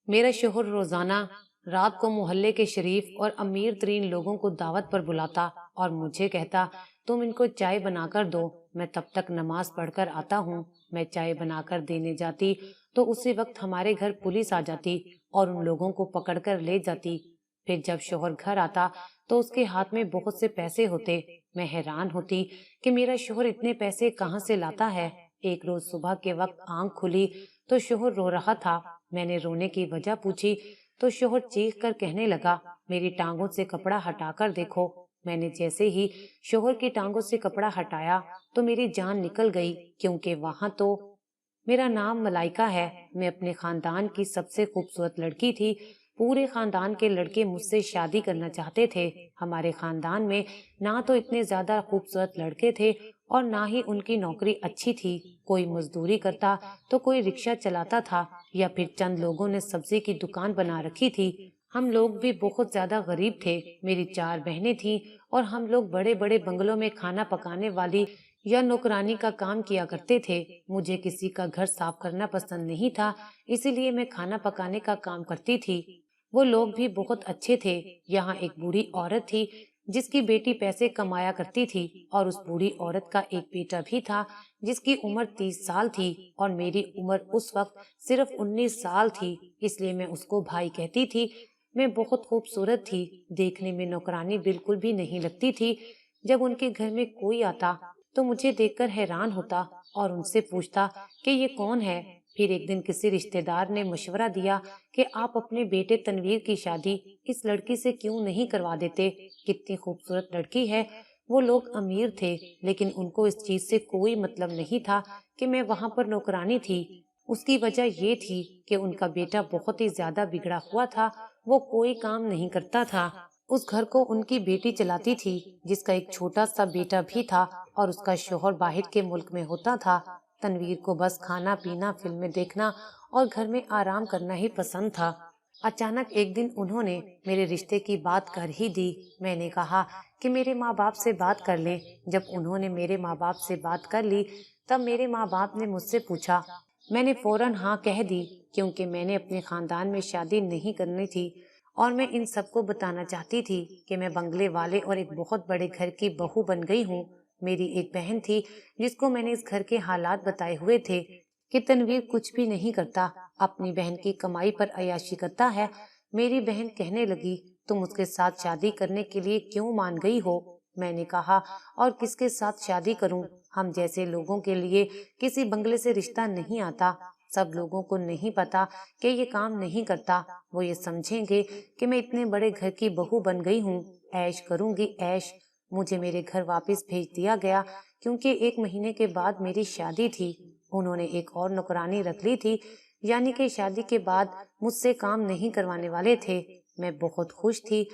میرا شوہر روزانہ رات کو محلے کے شریف اور امیر ترین لوگوں کو دعوت پر بلاتا اور مجھے کہتا تم ان کو چائے بنا کر دو، میں تب تک نماز پڑھ کر آتا ہوں۔ میں چائے بنا کر دینے جاتی تو اسی وقت ہمارے گھر پولیس آ جاتی اور ان لوگوں کو پکڑ کر لے جاتی۔ پھر جب شوہر گھر آتا تو اس کے ہاتھ میں بہت سے پیسے ہوتے۔ میں حیران ہوتی کہ میرا شوہر اتنے پیسے کہاں سے لاتا ہے۔ ایک روز صبح کے وقت آنکھ کھلی تو شوہر رو رہا تھا۔ میں نے رونے کی وجہ پوچھی تو شوہر چیخ کر کہنے لگا میری ٹانگوں سے کپڑا ہٹا کر دیکھو۔ میں نے جیسے ہی شوہر کی ٹانگوں سے کپڑا ہٹایا تو میری جان نکل گئی، کیونکہ وہاں تو میرا نام ملائکہ ہے۔ میں اپنے خاندان کی سب سے خوبصورت لڑکی تھی۔ پورے خاندان کے لڑکے مجھ سے شادی کرنا چاہتے تھے۔ ہمارے خاندان میں نہ تو اتنے زیادہ خوبصورت لڑکے تھے اور نہ ہی ان کی نوکری اچھی تھی۔ کوئی مزدوری کرتا تو کوئی رکشہ چلاتا تھا یا پھر چند لوگوں نے سبزی کی دکان بنا رکھی تھی۔ ہم لوگ بھی بہت زیادہ غریب تھے۔ میری 4 بہنیں تھیں اور ہم لوگ بڑے بڑے بنگلوں میں کھانا پکانے والی یا نوکرانی کا کام کیا کرتے تھے۔ مجھے کسی کا گھر صاف کرنا پسند نہیں تھا، اسی لیے میں کھانا پکانے کا کام کرتی تھی۔ وہ لوگ بھی بہت اچھے تھے۔ یہاں ایک بوڑھی عورت تھی جس کی بیٹی پیسے کمایا کرتی تھی اور اس بوڑھی عورت کا ایک بیٹا بھی تھا جس کی عمر 30 سال تھی اور میری عمر اس وقت صرف 19 سال تھی، اس لیے میں اس کو بھائی کہتی تھی۔ میں بہت خوبصورت تھی، دیکھنے میں نوکرانی بالکل بھی نہیں لگتی تھی۔ جب ان کے گھر میں کوئی آتا تو مجھے دیکھ کر حیران ہوتا اور ان سے پوچھتا کہ یہ کون ہے۔ پھر ایک دن کسی رشتہ دار نے مشورہ دیا کہ آپ اپنے بیٹے تنویر کی شادی اس لڑکی سے کیوں نہیں کروا دیتے، کتنی خوبصورت لڑکی ہے۔ وہ لوگ امیر تھے لیکن ان کو اس چیز سے کوئی مطلب نہیں تھا کہ میں وہاں پر نوکرانی تھی۔ اس کی وجہ یہ تھی کہ ان کا بیٹا بہت ہی زیادہ بگڑا ہوا تھا، وہ کوئی کام نہیں کرتا تھا۔ اس گھر کو ان کی بیٹی چلاتی تھی جس کا ایک چھوٹا سا بیٹا بھی تھا اور اس کا شوہر باہر کے ملک میں ہوتا تھا۔ تنویر کو بس کھانا پینا، فلمیں دیکھنا اور گھر میں آرام کرنا ہی پسند تھا۔ اچانک ایک دن انہوں نے میرے رشتے کی بات کر ہی دی۔ میں نے کہا کہ میرے ماں باپ سے بات کر لیں۔ جب انہوں نے میرے ماں باپ سے بات کر لی تب میرے ماں باپ نے مجھ سے پوچھا۔ میں نے فوراً ہاں کہہ دی، کیونکہ میں نے اپنے خاندان میں شادی نہیں کرنی تھی اور میں ان سب کو بتانا چاہتی تھی کہ میں بنگلے والے اور ایک بہت بڑے گھر کی بہو بن گئی ہوں۔ میری ایک بہن تھی جس کو میں نے اس گھر کے حالات بتائے ہوئے تھے کہ تنویر کچھ بھی نہیں کرتا، اپنی بہن کی کمائی پر عیاشی کرتا ہے۔ میری بہن کہنے لگی تم اس کے ساتھ شادی کرنے کے لیے کیوں مان گئی ہو؟ میں نے کہا اور کس کے ساتھ شادی کروں؟ ہم جیسے لوگوں کے لیے کسی بنگلے سے رشتہ نہیں آتا۔ سب لوگوں کو نہیں پتا کہ یہ کام نہیں کرتا، وہ یہ سمجھیں گے کہ میں اتنے بڑے گھر کی بہو بن گئی ہوں، عیش کروں گی عیش۔ مجھے میرے گھر واپس بھیج دیا گیا کیونکہ 1 مہینے کے بعد میری شادی تھی۔ انہوں نے ایک اور نوکرانی رکھ لی تھی، یعنی کہ شادی کے بعد مجھ سے کام نہیں کروانے والے تھے۔ میں بہت خوش تھی۔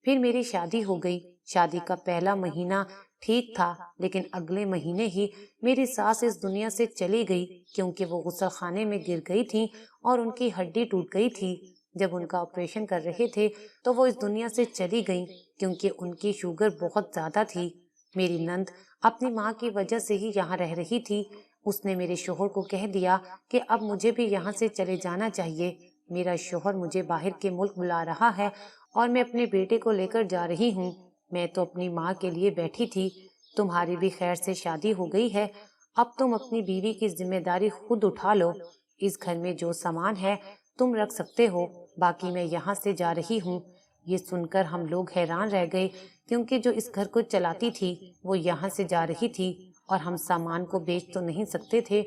پھر میری شادی ہو گئی۔ شادی کا پہلا مہینہ ٹھیک تھا، لیکن اگلے مہینے ہی میری ساس اس دنیا سے چلی گئی کیونکہ وہ غسل خانے میں گر گئی تھی اور ان کی ہڈی ٹوٹ گئی تھی۔ جب ان کا آپریشن کر رہے تھے تو وہ اس دنیا سے چلی گئی کیونکہ ان کی شوگر بہت زیادہ تھی۔ میری نند اپنی ماں کی وجہ سے ہی یہاں رہ رہی تھی۔ اس نے میرے شوہر کو کہہ دیا کہ اب مجھے بھی یہاں سے چلے جانا چاہیے۔ میرا شوہر مجھے باہر کے ملک بلا رہا ہے اور میں اپنے بیٹے کو لے کر جا رہی ہوں۔ میں تو اپنی ماں کے لیے بیٹھی تھی۔ تمہاری بھی خیر سے شادی ہو گئی ہے، اب تم اپنی بیوی کی ذمہ داری خود اٹھا لو۔ اس گھر میں جو سامان ہے تم رکھ سکتے ہو، باقی میں یہاں سے جا رہی ہوں۔ یہ سن کر ہم لوگ حیران رہ گئے کیونکہ جو اس گھر کو چلاتی تھی وہ یہاں سے جا رہی تھی اور ہم سامان کو بیچ تو نہیں سکتے تھے۔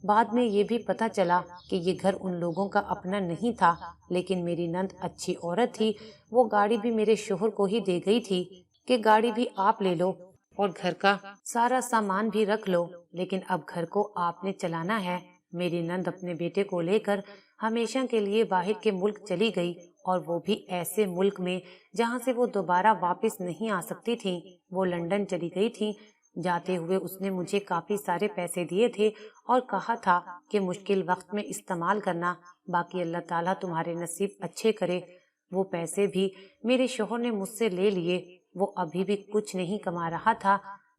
بعد میں یہ بھی پتا چلا کہ یہ گھر ان لوگوں کا اپنا نہیں تھا، لیکن میری نند اچھی عورت تھی، وہ گاڑی بھی میرے شوہر کو ہی دے گئی تھی کہ گاڑی بھی آپ لے لو اور گھر کا سارا سامان بھی رکھ لو، لیکن اب گھر کو آپ نے چلانا ہے۔ میری نند اپنے بیٹے کو لے کر ہمیشہ کے لیے باہر کے ملک چلی گئی، اور وہ بھی ایسے ملک میں جہاں سے وہ دوبارہ واپس نہیں آ سکتی تھی۔ وہ لندن چلی گئی تھی۔ جاتے ہوئے اس نے مجھے کافی سارے پیسے دیے تھے اور کہا تھا کہ مشکل وقت میں استعمال کرنا، باقی اللہ تعالیٰ تمہارے نصیب اچھے کرے۔ وہ پیسے بھی میرے شوہر نے مجھ سے لے لیے۔ وہ ابھی بھی کچھ نہیں کما رہا تھا۔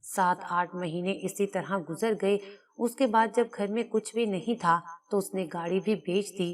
7-8 مہینے اسی طرح گزر گئے۔ اس کے بعد جب گھر میں کچھ بھی نہیں تھا تو اس نے گاڑی بھی بیچ دی۔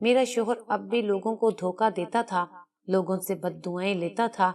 میرا شوہر اب بھی لوگوں کو دھوکا دیتا تھا، لوگوں سے بد دعائیں لیتا تھا۔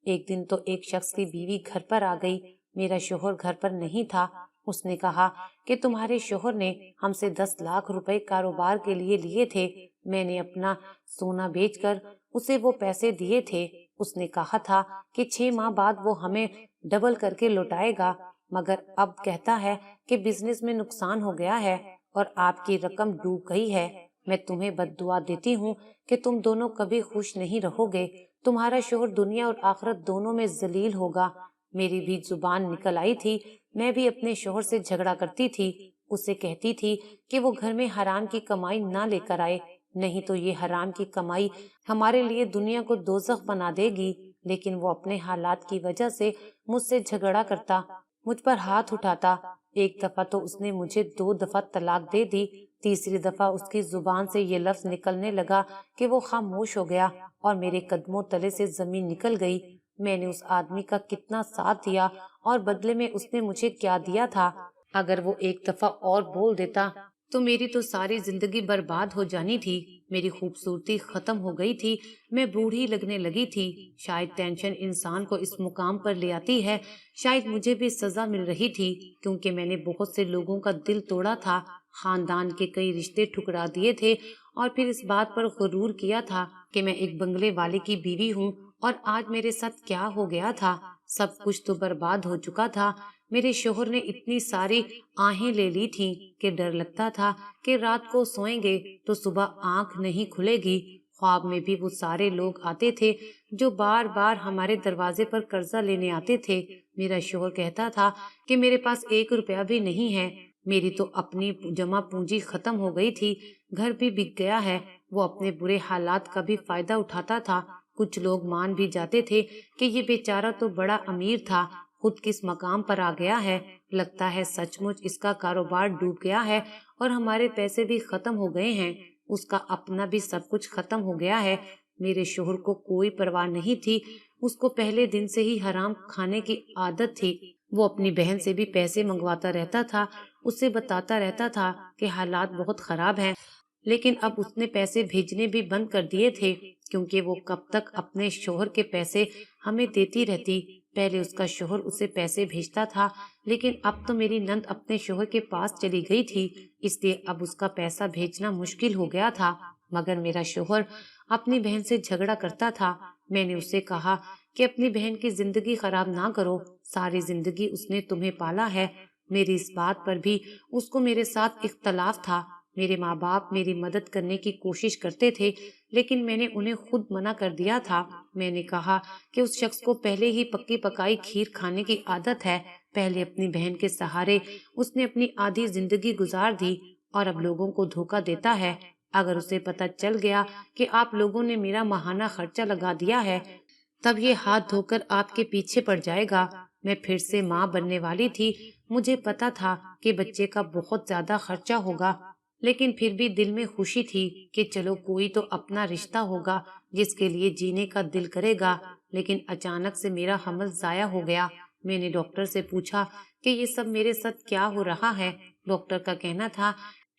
ایک دن تو ایک شخص کی بیوی گھر پر آ گئی، میرا شوہر گھر پر نہیں تھا۔ اس نے کہا کہ تمہارے شوہر نے ہم سے 10 لاکھ روپے کاروبار کے لیے تھے، میں نے اپنا سونا بیچ کر اسے وہ پیسے دیے تھے۔ اس نے کہا تھا کہ 6 ماہ بعد وہ ہمیں ڈبل کر کے لوٹائے گا، مگر اب کہتا ہے کہ بزنس میں نقصان ہو گیا ہے اور آپ کی رقم ڈوب گئی ہے۔ میں تمہیں بد دعا دیتی ہوں کہ تم دونوں کبھی خوش نہیں رہو گے، تمہارا شوہر دنیا اور آخرت دونوں میں ذلیل ہوگا۔ میری بھی زبان نکل آئی تھی، میں بھی اپنے شوہر سے جھگڑا کرتی تھی، اسے کہتی تھی کہ وہ گھر میں حرام کی کمائی نہ لے کر آئے، نہیں تو یہ حرام کی کمائی ہمارے لیے دنیا کو دوزخ بنا دے گی۔ لیکن وہ اپنے حالات کی وجہ سے مجھ سے جھگڑا کرتا، مجھ پر ہاتھ اٹھاتا۔ ایک دفعہ تو اس نے مجھے 2 دفعہ طلاق دے دی، تیسری دفعہ اس کی زبان سے یہ لفظ نکلنے لگا کہ وہ خاموش ہو گیا اور میرے قدموں تلے سے زمین نکل گئی۔ میں نے اس آدمی کا کتنا ساتھ دیا اور بدلے میں اس نے مجھے کیا دیا تھا؟ اگر وہ ایک دفعہ اور بول دیتا تو میری تو ساری زندگی برباد ہو جانی تھی، میری خوبصورتی ختم ہو گئی تھی، میں بوڑھی لگنے لگی تھی۔ شاید ٹینشن انسان کو اس مقام پر لے آتی ہے، شاید مجھے بھی سزا مل رہی تھی کیونکہ میں نے بہت سے لوگوں کا دل توڑا تھا، خاندان کے کئی رشتے ٹھکرا دیے تھے اور پھر اس بات پر غرور کیا تھا کہ میں ایک بنگلے والے کی بیوی ہوں، اور آج میرے ساتھ کیا ہو گیا تھا؟ سب کچھ تو برباد ہو چکا تھا۔ میرے شوہر نے اتنی ساری آہیں لے لی تھیں کہ ڈر لگتا تھا کہ رات کو سوئیں گے تو صبح آنکھ نہیں کھلے گی۔ خواب میں بھی وہ سارے لوگ آتے تھے جو بار بار ہمارے دروازے پر قرضہ لینے آتے تھے۔ میرا شوہر کہتا تھا کہ میرے پاس 1 روپیہ بھی نہیں ہے، میری تو اپنی جمع پونجی ختم ہو گئی تھی، گھر بھی بک گیا ہے۔ وہ اپنے برے حالات کا بھی فائدہ اٹھاتا تھا۔ کچھ لوگ مان بھی جاتے تھے کہ یہ بیچارہ تو بڑا امیر تھا، خود کس مقام پر آ گیا ہے، لگتا ہے سچ مچ اس کا کاروبار ڈوب گیا ہے اور ہمارے پیسے بھی ختم ہو گئے ہیں، اس کا اپنا بھی سب کچھ ختم ہو گیا ہے۔ میرے شوہر کو کوئی پرواہ نہیں تھی، اس کو پہلے دن سے ہی حرام کھانے کی عادت تھی۔ وہ اپنی بہن سے بھی پیسے منگواتا رہتا تھا، اسے بتاتا رہتا تھا کہ حالات بہت خراب ہیں، لیکن اب اس نے پیسے بھیجنے بھی بند کر دیے تھے کیونکہ وہ کب تک اپنے شوہر کے پیسے ہمیں دیتی رہتی۔ پہلے اس کا شوہر اسے پیسے بھیجتا تھا، لیکن اب تو میری نند اپنے شوہر کے پاس چلی گئی تھی، اس لیے اب اس کا پیسہ بھیجنا مشکل ہو گیا تھا۔ مگر میرا شوہر اپنی بہن سے جھگڑا کرتا تھا۔ میں نے اسے کہا کہ اپنی بہن کی زندگی خراب نہ کرو، ساری زندگی اس نے تمہیں پالا ہے۔ میری اس بات پر بھی اس کو میرے ساتھ اختلاف تھا۔ میرے ماں باپ میری مدد کرنے کی کوشش کرتے تھے، لیکن میں نے انہیں خود منع کر دیا تھا۔ میں نے کہا کہ اس شخص کو پہلے ہی پکی پکائی کھیر کھانے کی عادت ہے، پہلے اپنی بہن کے سہارے اس نے اپنی آدھی زندگی گزار دی اور اب لوگوں کو دھوکا دیتا ہے۔ اگر اسے پتہ چل گیا کہ آپ لوگوں نے میرا ماہانہ خرچہ لگا دیا ہے، تب یہ ہاتھ دھو کر آپ کے پیچھے پڑ جائے گا۔ میں پھر سے ماں بننے والی تھی، مجھے پتا تھا کہ بچے کا بہت زیادہ خرچہ ہوگا، لیکن پھر بھی دل میں خوشی تھی کہ چلو کوئی تو اپنا رشتہ ہوگا جس کے لیے جینے کا دل کرے گا۔ لیکن اچانک سے میرا حمل ضائع ہو گیا۔ میں نے ڈاکٹر سے پوچھا کہ یہ سب میرے ساتھ کیا ہو رہا ہے۔ ڈاکٹر کا کہنا تھا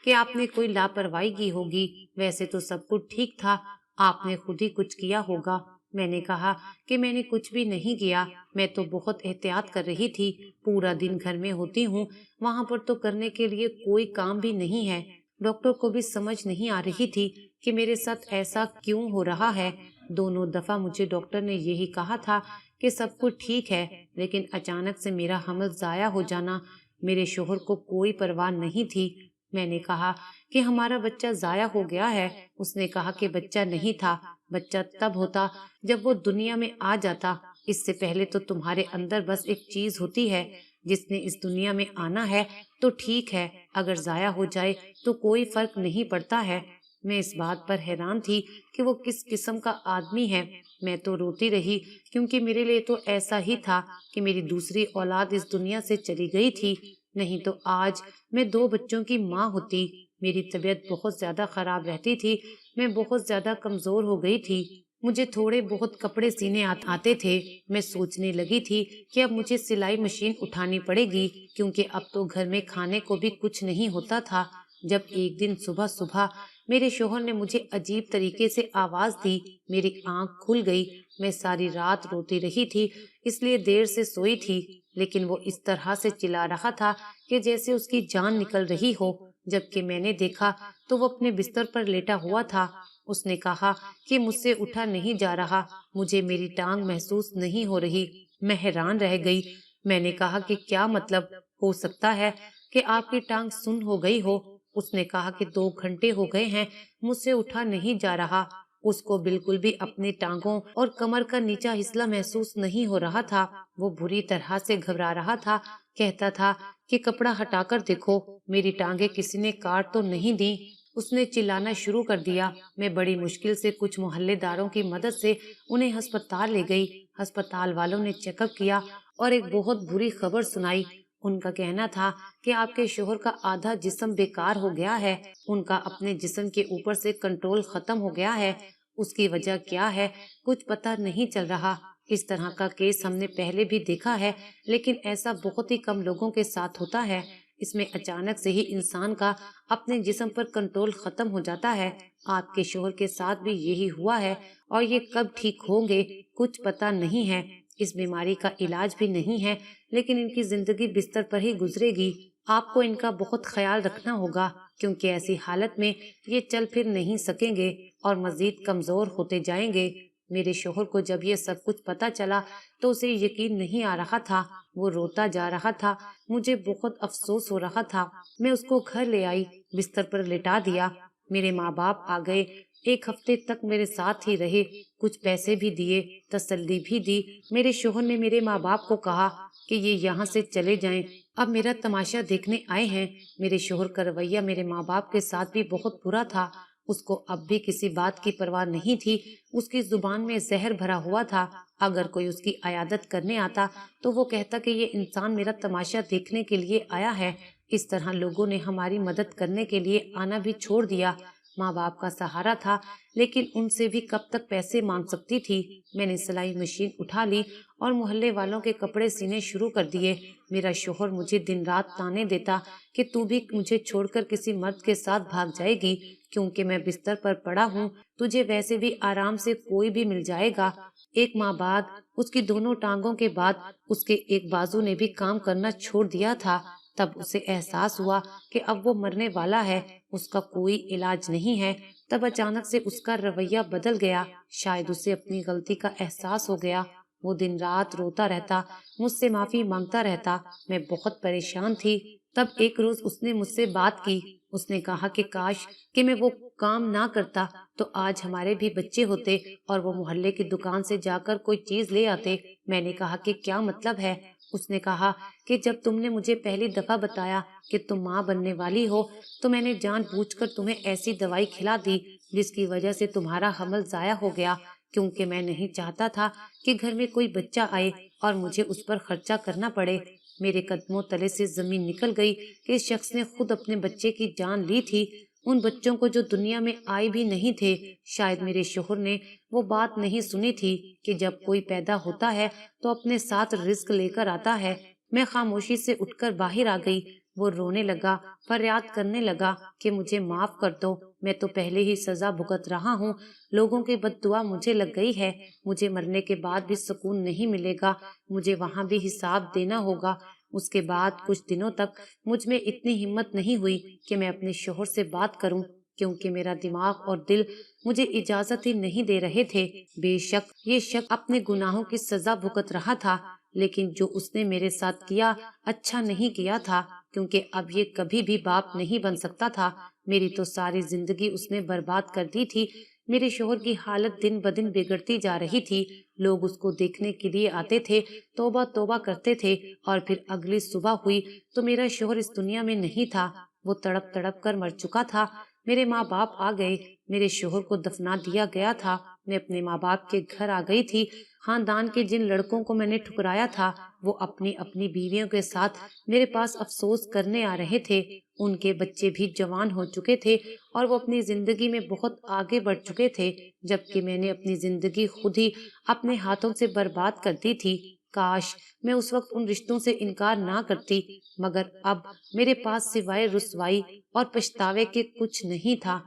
کہ آپ نے کوئی لاپرواہی کی ہوگی، ویسے تو سب کچھ ٹھیک تھا، آپ نے خود ہی کچھ کیا ہوگا۔ میں نے کہا کہ میں نے کچھ بھی نہیں کیا، میں تو بہت احتیاط کر رہی تھی، پورا دن گھر میں ہوتی ہوں، وہاں پر تو کرنے کے لیے کوئی کام بھی نہیں ہے۔ ڈاکٹر کو بھی سمجھ نہیں آ رہی تھی کہ میرے ساتھ ایسا کیوں ہو رہا ہے۔ دونوں دفعہ مجھے ڈاکٹر نے یہی کہا تھا کہ سب کچھ ٹھیک ہے، لیکن اچانک سے میرا حمل ضائع ہو جانا، میرے شوہر کو کوئی پرواہ نہیں تھی۔ میں نے کہا کہ ہمارا بچہ ضائع ہو گیا ہے۔ اس نے کہا کہ بچہ نہیں تھا، بچہ تب ہوتا جب وہ دنیا میں آ جاتا، اس سے پہلے تو تمہارے اندر بس ایک چیز ہوتی ہے، جس نے اس دنیا میں آنا ہے تو ٹھیک ہے، اگر ضائع ہو جائے تو کوئی فرق نہیں پڑتا ہے۔ میں اس بات پر حیران تھی کہ وہ کس قسم کا آدمی ہے۔ میں تو روتی رہی کیونکہ میرے لیے تو ایسا ہی تھا کہ میری دوسری اولاد اس دنیا سے چلی گئی تھی، نہیں تو آج میں 2 بچوں کی ماں ہوتی۔ میری طبیعت بہت زیادہ خراب رہتی تھی، میں بہت زیادہ کمزور ہو گئی تھی، مجھے تھوڑے بہت کپڑے سینے آتے تھے۔ میں سوچنے لگی تھی کہ اب مجھے سلائی مشین اٹھانی پڑے گی کیونکہ اب تو گھر میں کھانے کو بھی کچھ نہیں ہوتا تھا۔ جب ایک دن صبح صبح میرے شوہر نے مجھے عجیب طریقے سے آواز دی، میری آنکھ کھل گئی۔ میں ساری رات روتی رہی تھی، اس لیے دیر سے سوئی تھی، لیکن وہ اس طرح سے چلا رہا تھا کہ جیسے اس کی جان نکل رہی ہو۔ جبکہ میں نے دیکھا تو وہ اپنے بستر پر لیٹا ہوا تھا۔ اس نے کہا کہ مجھ سے اٹھا نہیں جا رہا، مجھے میری ٹانگ محسوس نہیں ہو رہی۔ میں حیران رہ گئی۔ میں نے کہا کہ کیا مطلب؟ ہو سکتا ہے کہ آپ کی ٹانگ سن ہو گئی ہو۔ اس نے کہا کہ 2 گھنٹے ہو گئے ہیں مجھ سے اٹھا نہیں جا رہا۔ اس کو بالکل بھی اپنی ٹانگوں اور کمر کا نیچا حصہ محسوس نہیں ہو رہا تھا۔ وہ بری طرح سے گھبرا رہا تھا، کہتا تھا کہ کپڑا ہٹا کر دیکھو، میری ٹانگیں کسی نے کاٹ تو نہیں دی۔ اس نے چلانا شروع کر دیا۔ میں بڑی مشکل سے کچھ محلے داروں کی مدد سے انہیں ہسپتال لے گئی۔ ہسپتال والوں نے چیک اپ کیا اور ایک بہت بری خبر سنائی۔ ان کا کہنا تھا کہ آپ کے شوہر کا آدھا جسم بیکار ہو گیا ہے، ان کا اپنے جسم کے اوپر سے کنٹرول ختم ہو گیا ہے۔ اس کی وجہ کیا ہے کچھ پتہ نہیں چل رہا۔ اس طرح کا کیس ہم نے پہلے بھی دیکھا ہے، لیکن ایسا بہت ہی کم لوگوں کے ساتھ ہوتا ہے۔ اس میں اچانک سے ہی انسان کا اپنے جسم پر کنٹرول ختم ہو جاتا ہے۔ آپ کے شوہر کے ساتھ بھی یہی ہوا ہے اور یہ کب ٹھیک ہوں گے کچھ پتہ نہیں ہے۔ اس بیماری کا علاج بھی نہیں ہے، لیکن ان کی زندگی بستر پر ہی گزرے گی۔ آپ کو ان کا بہت خیال رکھنا ہوگا، کیونکہ ایسی حالت میں یہ چل پھر نہیں سکیں گے اور مزید کمزور ہوتے جائیں گے۔ میرے شوہر کو جب یہ سب کچھ پتہ چلا تو اسے یقین نہیں آ رہا تھا۔ وہ روتا جا رہا تھا، مجھے بہت افسوس ہو رہا تھا۔ میں اس کو گھر لے آئی، بستر پر لٹا دیا۔ میرے ماں باپ آ گئے، 1 ہفتے تک میرے ساتھ ہی رہے، کچھ پیسے بھی دیے، تسلی بھی دی۔ میرے شوہر نے میرے ماں باپ کو کہا کہ یہ یہاں سے چلے جائیں، اب میرا تماشا دیکھنے آئے ہیں۔ میرے شوہر کا رویہ میرے ماں باپ کے ساتھ بھی بہت برا تھا۔ اس کو اب بھی کسی بات کی پرواہ نہیں تھی۔ اس کی زبان میں زہر بھرا ہوا تھا۔ اگر کوئی اس کی عیادت کرنے آتا تو وہ کہتا کہ یہ انسان میرا تماشا دیکھنے کے لیے آیا ہے۔ اس طرح لوگوں نے ہماری مدد کرنے کے لیے آنا بھی چھوڑ دیا۔ ماں باپ کا سہارا تھا، لیکن ان سے بھی کب تک پیسے مانگ سکتی تھی۔ میں نے سلائی مشین اٹھا لی اور محلے والوں کے کپڑے سینے شروع کر دیے۔ میرا شوہر مجھے دن رات تانے دیتا کہ تو بھی مجھے چھوڑ کر کسی مرد کے ساتھ بھاگ جائے گی، کیونکہ میں بستر پر پڑا ہوں، تجھے ویسے بھی آرام سے کوئی بھی مل جائے گا۔ 1 ماہ بعد اس کی دونوں ٹانگوں کے بعد اس کے ایک بازو نے بھی کام کرنا چھوڑ دیا تھا۔ تب اسے احساس ہوا کہ اب وہ مرنے والا ہے، اس کا کوئی علاج نہیں ہے۔ تب اچانک سے اس کا رویہ بدل گیا۔ شاید اسے اپنی غلطی کا احساس ہو گیا۔ وہ دن رات روتا رہتا، مجھ سے معافی مانگتا رہتا۔ میں بہت پریشان تھی۔ تب ایک روز اس نے مجھ سے بات کی۔ اس نے کہا کہ کاش کہ میں وہ کام نہ کرتا تو آج ہمارے بھی بچے ہوتے اور وہ محلے کی دکان سے جا کر کوئی چیز لے آتے۔ میں نے کہا کہ کیا مطلب ہے؟ اس نے کہا کہ جب تم نے مجھے پہلی دفعہ بتایا کہ تم ماں بننے والی ہو تو میں نے جان بوجھ کر تمہیں ایسی دوائی کھلا دی جس کی وجہ سے تمہارا حمل ضائع ہو گیا، کیونکہ میں نہیں چاہتا تھا کہ گھر میں کوئی بچہ آئے اور مجھے اس پر خرچہ کرنا پڑے۔ میرے قدموں تلے سے زمین نکل گئی کہ اس شخص نے خود اپنے بچے کی جان لی تھی، ان بچوں کو جو دنیا میں آئے بھی نہیں تھے۔ شاید میرے شوہر نے وہ بات نہیں سنی تھی کہ جب کوئی پیدا ہوتا ہے تو اپنے ساتھ رزق لے کر آتا ہے۔ میں خاموشی سے اٹھ کر باہر آ گئی۔ وہ رونے لگا، فریاد کرنے لگا کہ مجھے معاف کر دو، میں تو پہلے ہی سزا بھگت رہا ہوں، لوگوں کی بد دعا مجھے لگ گئی ہے، مجھے مرنے کے بعد بھی سکون نہیں ملے گا، مجھے وہاں بھی حساب دینا ہوگا۔ اس کے بعد کچھ دنوں تک مجھ میں اتنی ہمت نہیں ہوئی کہ میں اپنے شوہر سے بات کروں، کیونکہ میرا دماغ اور دل مجھے اجازت ہی نہیں دے رہے تھے۔ بے شک یہ شخص اپنے گناہوں کی سزا بھگت رہا تھا، لیکن جو اس نے میرے ساتھ کیا اچھا نہیں کیا تھا، کیونکہ اب یہ کبھی بھی باپ نہیں بن سکتا تھا۔ میری تو ساری زندگی اس نے برباد کر دی تھی۔ میرے شوہر کی حالت دن بدن بگڑتی جا رہی تھی۔ لوگ اس کو دیکھنے کے لیے آتے تھے، توبہ توبہ کرتے تھے، اور پھر اگلی صبح ہوئی تو میرا شوہر اس دنیا میں نہیں تھا، وہ تڑپ تڑپ کر مر چکا تھا۔ میرے ماں باپ آ گئے، میرے شوہر کو دفنا دیا گیا تھا۔ میں اپنے ماں باپ کے گھر آ گئی تھی۔ خاندان کے جن لڑکوں کو میں نے ٹھکرایا تھا وہ اپنی اپنی بیویوں کے ساتھ میرے پاس افسوس کرنے آ رہے تھے۔ ان کے بچے بھی جوان ہو چکے تھے اور وہ اپنی زندگی میں بہت آگے بڑھ چکے تھے، جبکہ میں نے اپنی زندگی خود ہی اپنے ہاتھوں سے برباد کر دی تھی۔ کاش میں اس وقت ان رشتوں سے انکار نہ کرتی، مگر اب میرے پاس سوائے رسوائی اور پچھتاوے کے کچھ نہیں تھا۔